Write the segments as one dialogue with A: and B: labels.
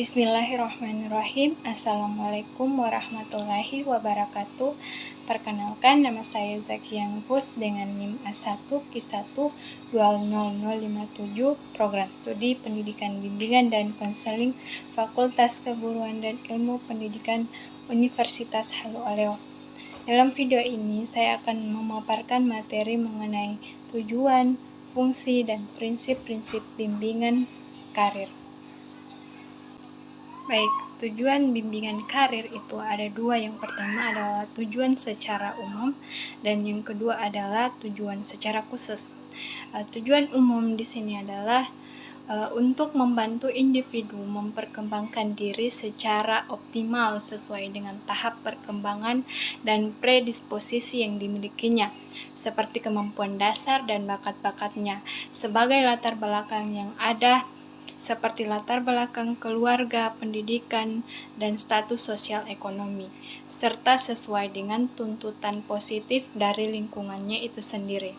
A: Bismillahirrahmanirrahim. Assalamualaikum warahmatullahi wabarakatuh. Perkenalkan, nama saya Zakia Nufus dengan NIM A1Q1200057, Program Studi Pendidikan Bimbingan dan Konseling Fakultas Keguruan dan Ilmu Pendidikan Universitas Halu Oleo. Dalam video ini, saya akan memaparkan materi mengenai tujuan, fungsi, dan prinsip-prinsip bimbingan karir. Baik, tujuan bimbingan karir itu ada dua. Yang pertama adalah tujuan secara umum dan yang kedua adalah tujuan secara khusus. Tujuan umum di sini adalah untuk membantu individu memperkembangkan diri secara optimal sesuai dengan tahap perkembangan dan predisposisi yang dimilikinya, seperti kemampuan dasar dan bakat-bakatnya, sebagai latar belakang yang ada seperti latar belakang keluarga, pendidikan, dan status sosial ekonomi, serta sesuai dengan tuntutan positif dari lingkungannya itu sendiri.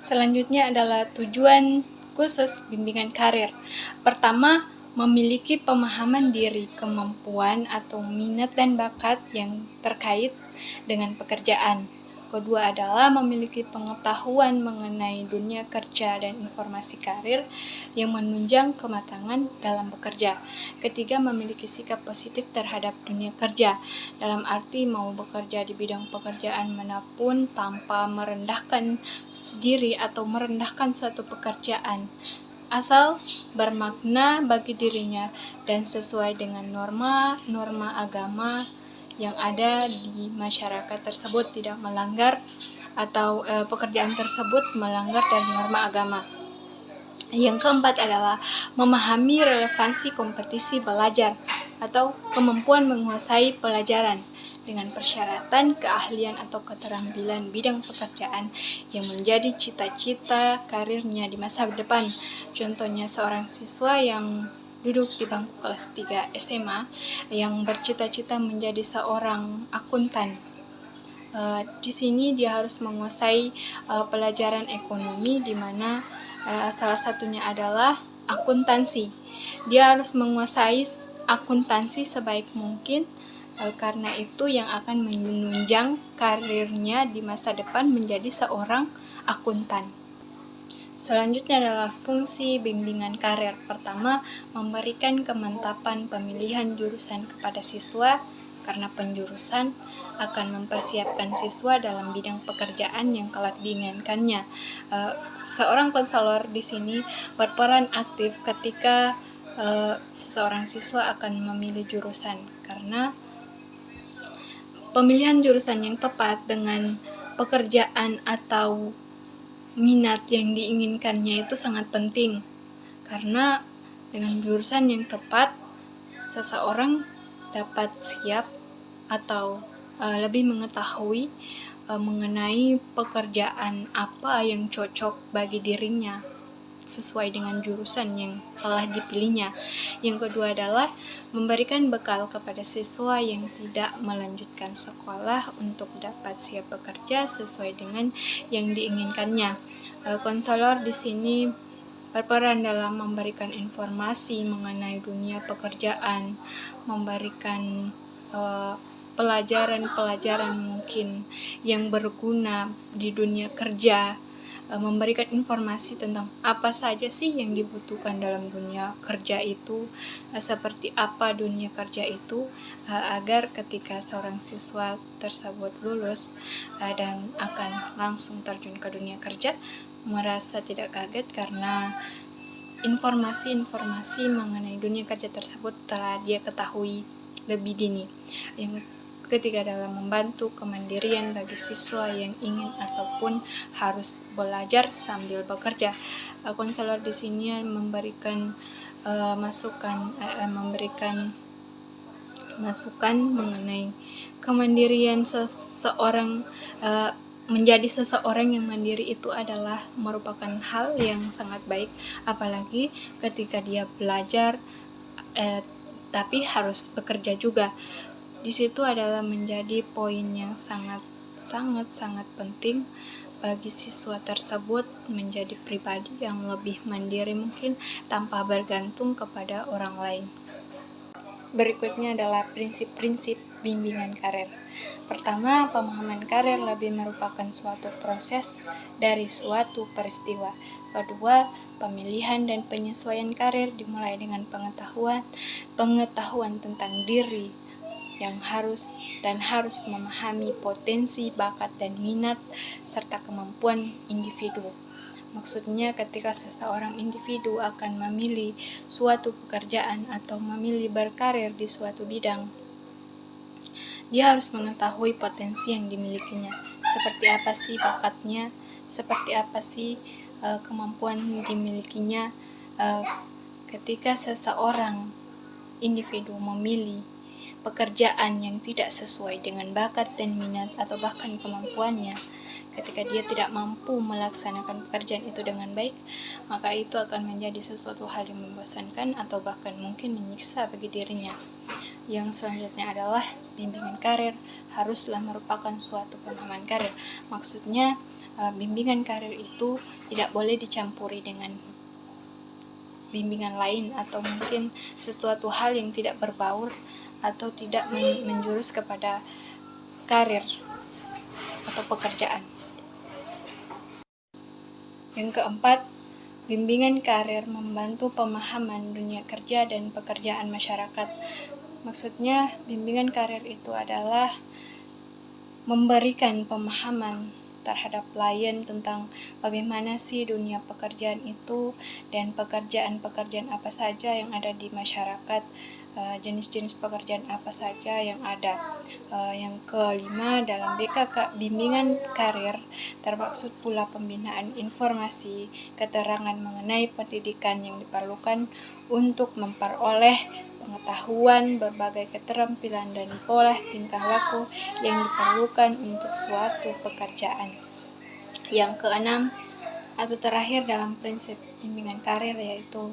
A: Selanjutnya adalah tujuan khusus bimbingan karir. Pertama, memiliki pemahaman diri, kemampuan atau minat dan bakat yang terkait dengan pekerjaan. Kedua adalah memiliki pengetahuan mengenai dunia kerja dan informasi karir yang menunjang kematangan dalam bekerja. Ketiga, memiliki sikap positif terhadap dunia kerja, dalam arti mau bekerja di bidang pekerjaan manapun tanpa merendahkan diri atau merendahkan suatu pekerjaan, asal bermakna bagi dirinya dan sesuai dengan norma agama yang ada di masyarakat tersebut, tidak melanggar atau pekerjaan tersebut melanggar dari norma agama. Yang keempat adalah memahami relevansi kompetisi belajar atau kemampuan menguasai pelajaran dengan persyaratan keahlian atau keterampilan bidang pekerjaan yang menjadi cita-cita karirnya di masa depan. Contohnya seorang siswa yang duduk di bangku kelas 3 SMA yang bercita-cita menjadi seorang akuntan. Di sini dia harus menguasai pelajaran ekonomi, di mana salah satunya adalah akuntansi. Dia harus menguasai akuntansi sebaik mungkin, karena itu yang akan menunjang karirnya di masa depan menjadi seorang akuntan. Selanjutnya adalah fungsi bimbingan karir. Pertama, memberikan kemantapan pemilihan jurusan kepada siswa, karena penjurusan akan mempersiapkan siswa dalam bidang pekerjaan yang kelak diinginkannya. Seorang konselor di sini berperan aktif ketika seseorang siswa akan memilih jurusan, karena pemilihan jurusan yang tepat dengan pekerjaan atau minat yang diinginkannya itu sangat penting, karena dengan jurusan yang tepat seseorang dapat siap atau lebih mengetahui mengenai pekerjaan apa yang cocok bagi dirinya sesuai dengan jurusan yang telah dipilihnya. Yang kedua adalah memberikan bekal kepada siswa yang tidak melanjutkan sekolah untuk dapat siap bekerja sesuai dengan yang diinginkannya. Konselor di sini berperan dalam memberikan informasi mengenai dunia pekerjaan, memberikan pelajaran-pelajaran mungkin yang berguna di dunia kerja, memberikan informasi tentang apa saja sih yang dibutuhkan dalam dunia kerja itu, seperti apa dunia kerja itu, agar ketika seorang siswa tersebut lulus dan akan langsung terjun ke dunia kerja, merasa tidak kaget karena informasi-informasi mengenai dunia kerja tersebut telah dia ketahui lebih dini. Yang ketiga adalah membantu kemandirian bagi siswa yang ingin ataupun harus belajar sambil bekerja. Konselor di sini memberikan masukan mengenai kemandirian seseorang. Menjadi seseorang yang mandiri itu adalah merupakan hal yang sangat baik, apalagi ketika dia belajar tapi harus bekerja juga. Di situ adalah menjadi poin yang sangat penting bagi siswa tersebut menjadi pribadi yang lebih mandiri mungkin tanpa bergantung kepada orang lain. Berikutnya adalah prinsip-prinsip bimbingan karir. Pertama, pemahaman karir lebih merupakan suatu proses dari suatu peristiwa. Kedua, pemilihan dan penyesuaian karir dimulai dengan pengetahuan tentang diri yang harus memahami potensi, bakat, dan minat serta kemampuan individu. Maksudnya ketika seseorang individu akan memilih suatu pekerjaan atau memilih berkarir di suatu bidang, dia harus mengetahui potensi yang dimilikinya. Seperti apa sih bakatnya, seperti apa sih kemampuan yang dimilikinya. Ketika seseorang individu memilih pekerjaan yang tidak sesuai dengan bakat dan minat atau bahkan kemampuannya, ketika dia tidak mampu melaksanakan pekerjaan itu dengan baik, maka itu akan menjadi sesuatu hal yang membosankan atau bahkan mungkin menyiksa bagi dirinya. Yang selanjutnya adalah bimbingan karir haruslah merupakan suatu pemahaman karir. Maksudnya bimbingan karir itu tidak boleh dicampuri dengan bimbingan lain atau mungkin sesuatu hal yang tidak berbaur atau tidak menjurus kepada karir atau pekerjaan. Yang keempat, bimbingan karir membantu pemahaman dunia kerja dan pekerjaan masyarakat. Maksudnya, bimbingan karir itu adalah memberikan pemahaman terhadap klien tentang bagaimana sih dunia pekerjaan itu dan pekerjaan-pekerjaan apa saja yang ada di masyarakat, jenis-jenis pekerjaan apa saja yang ada. Yang kelima, dalam BKK bimbingan karir termaksud pula pembinaan informasi, keterangan mengenai pendidikan yang diperlukan untuk memperoleh pengetahuan, berbagai keterampilan dan pola tingkah laku yang diperlukan untuk suatu pekerjaan. Yang keenam atau terakhir dalam prinsip bimbingan karir yaitu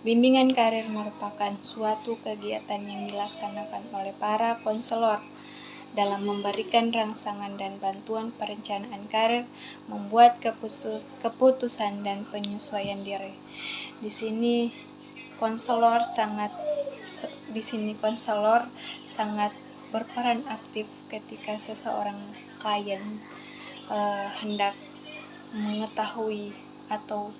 A: bimbingan karir merupakan suatu kegiatan yang dilaksanakan oleh para konselor dalam memberikan rangsangan dan bantuan perencanaan karir, membuat keputusan dan penyesuaian diri. Di sini konselor sangat berperan aktif ketika seseorang klien hendak mengetahui atau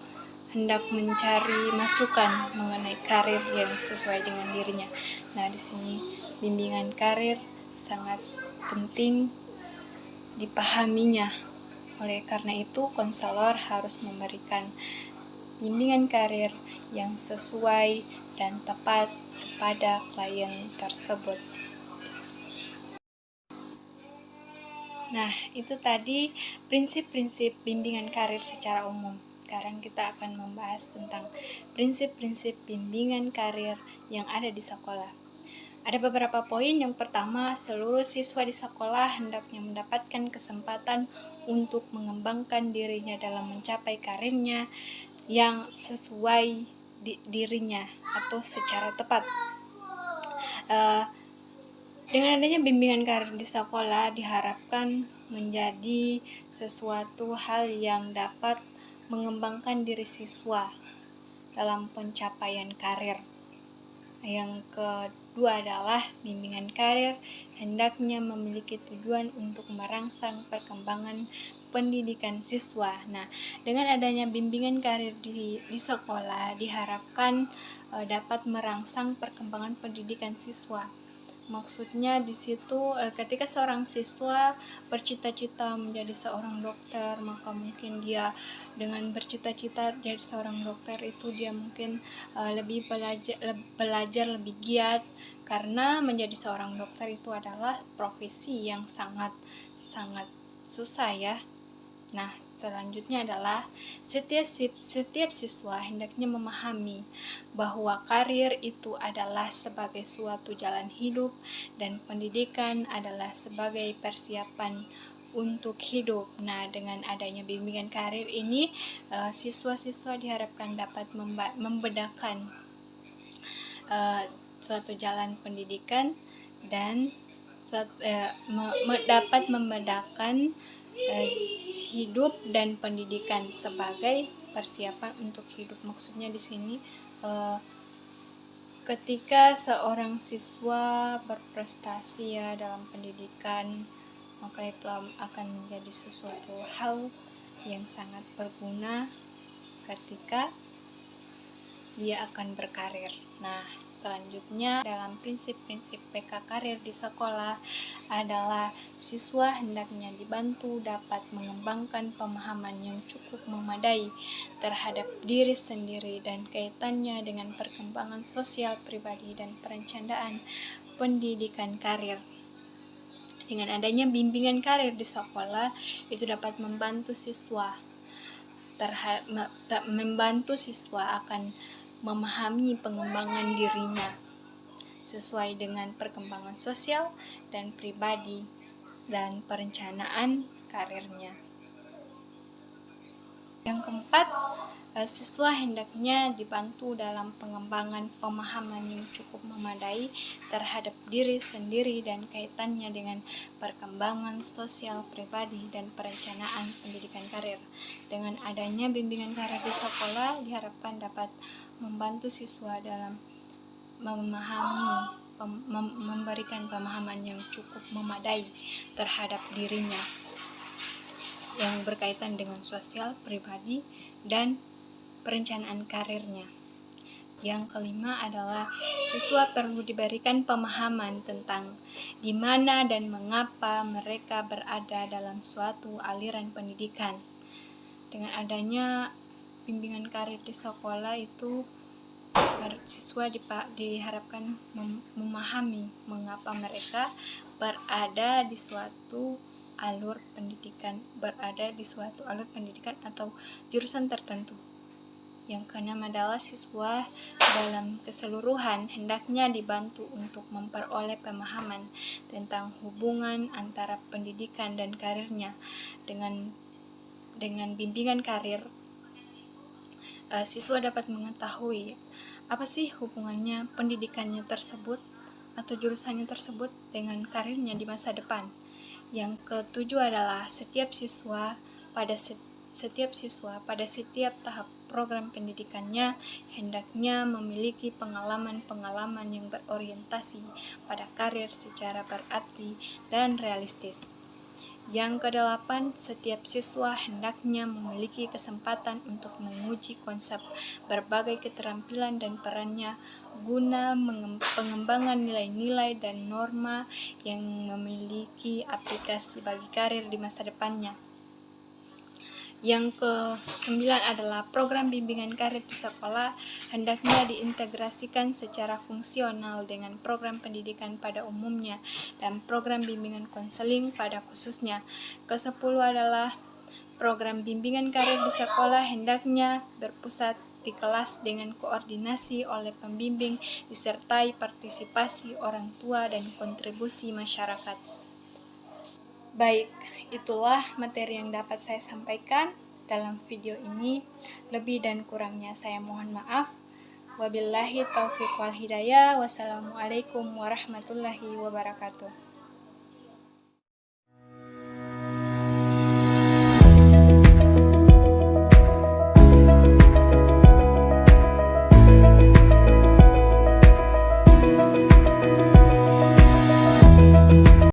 A: hendak mencari masukan mengenai karir yang sesuai dengan dirinya. Nah, di sini bimbingan karir sangat penting dipahaminya. Oleh karena itu, konselor harus memberikan bimbingan karir yang sesuai dan tepat kepada klien tersebut. Nah, itu tadi prinsip-prinsip bimbingan karir secara umum. Sekarang kita akan membahas tentang prinsip-prinsip bimbingan karir yang ada di sekolah. Ada beberapa poin. Yang pertama, seluruh siswa di sekolah hendaknya mendapatkan kesempatan untuk mengembangkan dirinya dalam mencapai karirnya yang sesuai dirinya atau secara tepat. Dengan adanya bimbingan karir di sekolah diharapkan menjadi sesuatu hal yang dapat mengembangkan diri siswa dalam pencapaian karir. Yang kedua adalah bimbingan karir hendaknya memiliki tujuan untuk merangsang perkembangan pendidikan siswa. Nah, dengan adanya bimbingan karir di sekolah diharapkan dapat merangsang perkembangan pendidikan siswa. Maksudnya di situ ketika seorang siswa bercita-cita menjadi seorang dokter, maka mungkin dia dengan bercita-cita jadi seorang dokter itu dia mungkin lebih belajar lebih giat, karena menjadi seorang dokter itu adalah profesi yang sangat susah ya. Nah, selanjutnya adalah setiap siswa hendaknya memahami bahwa karir itu adalah sebagai suatu jalan hidup dan pendidikan adalah sebagai persiapan untuk hidup. Nah, dengan adanya bimbingan karir ini, siswa-siswa diharapkan dapat membedakan suatu jalan pendidikan dan dapat membedakan hidup dan pendidikan sebagai persiapan untuk hidup. Maksudnya di sini Ketika seorang siswa berprestasi ya dalam pendidikan, maka itu akan menjadi sesuatu hal yang sangat berguna ketika dia akan berkarir. Nah, selanjutnya dalam prinsip-prinsip PK karir di sekolah adalah siswa hendaknya dibantu dapat mengembangkan pemahaman yang cukup memadai terhadap diri sendiri dan kaitannya dengan perkembangan sosial pribadi dan perencanaan pendidikan karir. Dengan adanya bimbingan karir di sekolah, itu dapat membantu siswa akan memahami pengembangan dirinya sesuai dengan perkembangan sosial dan pribadi dan perencanaan karirnya. Yang keempat, siswa hendaknya dibantu dalam pengembangan pemahaman yang cukup memadai terhadap diri sendiri dan kaitannya dengan perkembangan sosial pribadi dan perencanaan pendidikan karir. Dengan adanya bimbingan karir di sekolah diharapkan dapat membantu siswa dalam memberikan pemahaman yang cukup memadai terhadap dirinya yang berkaitan dengan sosial, pribadi, dan perencanaan karirnya. Yang kelima adalah siswa perlu diberikan pemahaman tentang di mana dan mengapa mereka berada dalam suatu aliran pendidikan. Dengan adanya bimbingan karir di sekolah itu, siswa diharapkan memahami mengapa mereka berada di suatu alur pendidikan atau jurusan tertentu. Yang keenam adalah siswa dalam keseluruhan hendaknya dibantu untuk memperoleh pemahaman tentang hubungan antara pendidikan dan karirnya. Dengan bimbingan karir, siswa dapat mengetahui apa sih hubungannya pendidikannya tersebut atau jurusannya tersebut dengan karirnya di masa depan. Yang ketujuh adalah setiap siswa pada setiap tahap program pendidikannya hendaknya memiliki pengalaman yang berorientasi pada karir secara berarti dan realistis. Yang kedelapan, setiap siswa hendaknya memiliki kesempatan untuk menguji konsep berbagai keterampilan dan perannya guna pengembangan nilai-nilai dan norma yang memiliki aplikasi bagi karir di masa depannya. Yang ke-9 adalah program bimbingan karir di sekolah hendaknya diintegrasikan secara fungsional dengan program pendidikan pada umumnya dan program bimbingan konseling pada khususnya. Ke-10 adalah program bimbingan karir di sekolah hendaknya berpusat di kelas dengan koordinasi oleh pembimbing disertai partisipasi orang tua dan kontribusi masyarakat. Baik, itulah materi yang dapat saya sampaikan dalam video ini. Lebih dan kurangnya saya mohon maaf. Wabillahi taufiq wal hidayah. Wassalamualaikum warahmatullahi wabarakatuh.